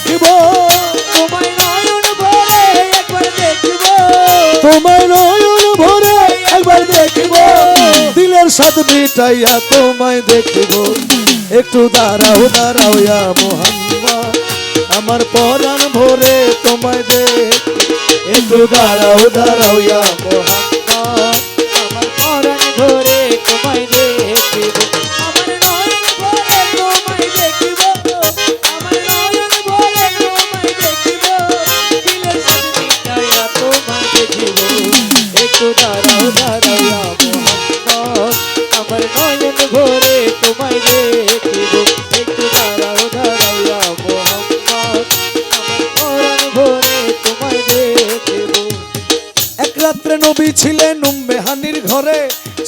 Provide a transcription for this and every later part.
দেখিব, তোমায় নয়ন ভরে একবার দেখিব, তোমায় নয়ন ভরে একবার দেখিব, দিলের স্বাদ মিটাইয়া তোমায় দেখিব। একটু দাঁড়াও দাঁড়াও ইয়া মুহাম্মদ, আমার পরাণ ভরে তোমায় দেখিব। একটু দাঁড়াও দাঁড়াও ইয়া মুহাম্মদ, আমার পরাণ ভরে তোমায় দেখিব, আমার নয়ন ভরে তোমায় দেখিব, আমার নয়ন ভরে তোমায় দেখিব, দিলের সাথে মিটাইয়া তোমায় দেখিব। একটু দাঁড়াও দাঁড়াও ইয়া মুহাম্মদ, আমার নয়ন ভরে তোমায় দেখিব। একটু দাঁড়াও দাঁড়াও ইয়া মুহাম্মদ, আমার পরাণ ভরে তোমায় দেখিব। এক রাত্রে নবী ছিলেন উম্মে হানির ঘরে,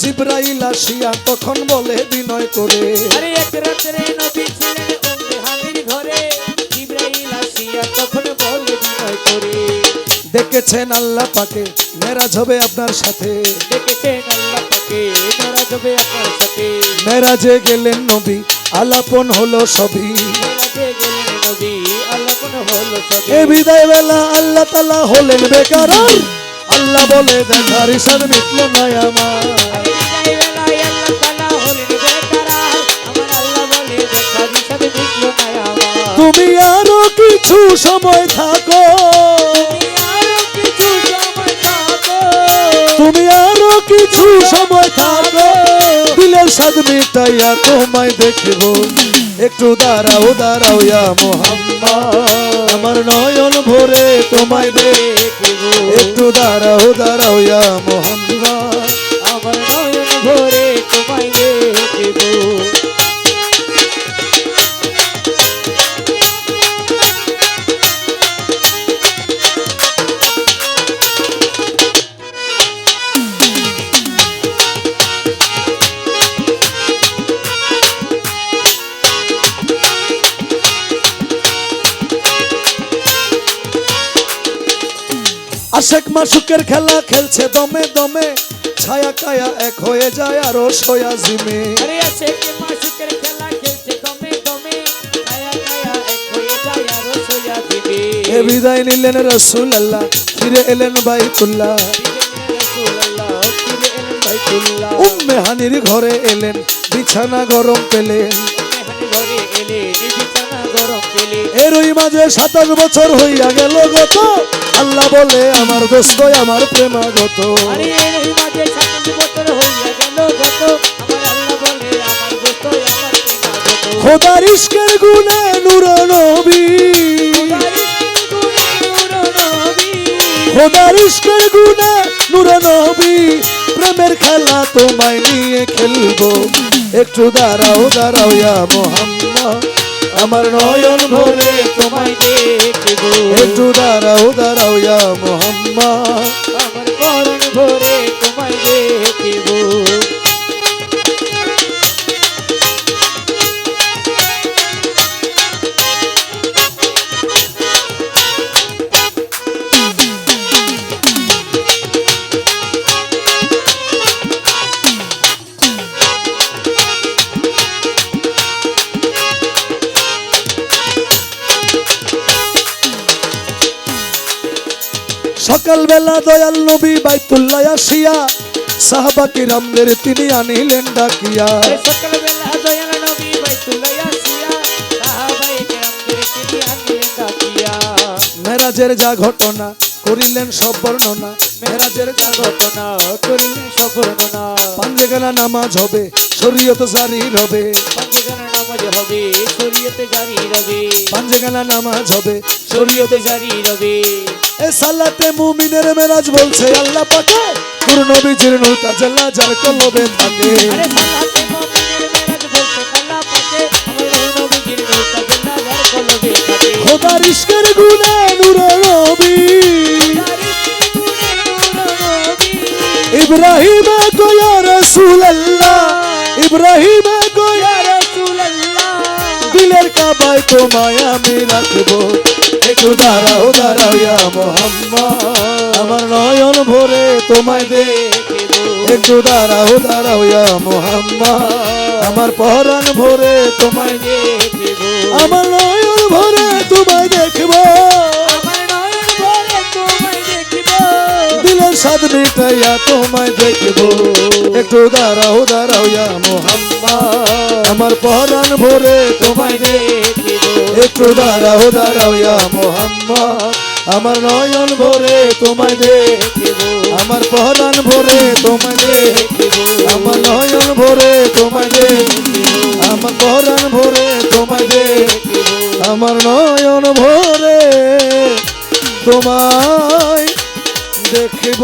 জিবরাইল আসিয়া তখন বলে বিনয় করে, আরে এক রাত্রে নবী ছিলেন উম্মে হানির ঘরে, জিবরাইল আসিয়া তখন বলে বিনয় করে, দেখেছেন আল্লাহ পাকে মেরাজ হবে আপনার সাথে। দেখেছেন আল্লাহ পাকে মেরাজ হবে আপনার সাথে, মেরাজে গেলেন নবী আলাপন হলো সবই। মেরাজে গেলেন নবী আলাপন হলো সবে। এ বিদায় বেলা আল্লাহ তাআলা হলেন বেকারার, আল্লাহ বলে দেখার ইশার মিটল না আমার। আরে বিদায় বেলায় আল্লাহ তাআলা হলেন বেকারার, আমার আল্লাহ বলে দেখার সাথে মিটলো না আমার। তুমি আরো কিছু সময় থাকো, তুমি আরো কিছু সময় থাকো, তুমি আরো কিছু সময় থাকো, দিলের স্বাদ মিটাইয়া তোমায় দেখিব। একটু দাঁড়াও দাঁড়াও ইয়া মুহাম্মদ, আমার নয়ন ভরে তোমায় দেখিব। একটু দাঁড়াও দাঁড়াও ইয়া মুহাম্মদ, আমার নয়ন ভরে তোমায় দেখিব। আশেক মাসুকের খেলা খেলছে দমে দমে, ছায়া কায়া এক হয়ে যায় আরো সয়া জিমে। আরে আছে কে মাসুকের খেলা খেলছে দমে দমে, ছায়া ছায়া এক হয়ে যায় আর সোয়া দিবে। এ বিদায় নিলেন রাসূলুল্লাহ, ফিরে এলেন বাইতুল্লাহ। রাসূলুল্লাহ ফিরে এলেন বাইতুল্লাহ, উম্মে হানির ঘরে এলেন, বিছানা গরম পেলেন। মেহানি ঘরে এলে বিছানা গরম পেলে। এরই মাঝে 27 বছর হইয়া গেল গত, আল্লাহ বলে আমার দোস্ত আমার প্রেমাগত। আরে এই মাঝে 27 বছর হইয়া গেল গত, আমার আল্লাহ বলে আমার দোস্ত আমার প্রেমাগত। খোদার ইশকের গুণে নূর নবী, খোদার ইশকের গুণে নূর নবী, প্রেমের খেলা তোমায় নিয়ে খেলবো। একটু দাঁড়াও দাঁড়াও ইয়া মুহাম্মদ, আমার নয়ন ভরে তোমায় দেখিব। একটু দাঁড়াও দাঁড়াও ইয়া মুহাম্মদ, আমার পরাণ ভরে তোমায় দেখিব। সকালবেলা দয়াল নবী বাইতুল্লাহ আসিয়া, সাহাবা কিরামদের তিনি আনিলেন ডাকিয়া। সকালবেলা দয়াল নবী বাইতুল্লাহ আসিয়া, সাহাবায়ে কেরামদের তিনি আনিলেন ডাকিয়া। মেরাজের যা ঘটনা করিলেন সব বর্ণনা, মেরাজের যা ঘটনা করিলেন সব বর্ণনা। পাঞ্জেগানা নামাজ হবে, শরীয়ত জারি রবে। পাঞ্জেগানা নামাজ হবে, শরীয়তে জারি রবে। পাঞ্জেগানা নামাজ হবে, শরীয়তে জারি রবে। এ সালাতে মুমিনের মেরাজ বলছে আল্লাহ পাকে, নূর নবীজির নূর তাজাল্লা যার কলবে থাকে। আরে সালাতে মুমিনের মেরাজ বলছে আল্লাহ পাকে, আমার নবীজির নূর তাজাল্লা যার কলবে থাকে। খোদার ইশকের গুণে নূর নবী, ইব্রাহিম কো ইয়া রাসূলুল্লাহ, ইব্রাহিম কো ইয়া রাসূলুল্লাহ, দিলের কাবায় তোমায় আমি রাখবো। একটু দাঁড়াও দাঁড়াও ইয়া মুহাম্মদ, আমার নয়ন ভরে তোমায় দেখিব। একটু দাঁড়াও দাঁড়াও ইয়া মুহাম্মদ, আমার পরাণ ভরে তোমায় দেখিব। আমার নয়ন ভরে তোমায় দেখব, আমার নয়ন ভরে তোমায় দেখব, দিলের স্বাদ মিটাইয়া তোমায় দেখব। একটু দাঁড়াও দাঁড়াও ইয়া মোহাম্মদ, আমার পরাণ ভরে তোমায় তোমায় দেখব, একটু দাঁড়াও দাঁড়াও ইয়া মোহাম্মদ, আমার নয়ন ভরে তোমায় দেখব, আমার পরাণ ভরে তোমায় দেখব, আমার নয়ন ভরে তোমায় দেখব, আমার পরাণ ভরে তোমায় দেখব, আমার নয়ন ভরে তোমায় দেখব।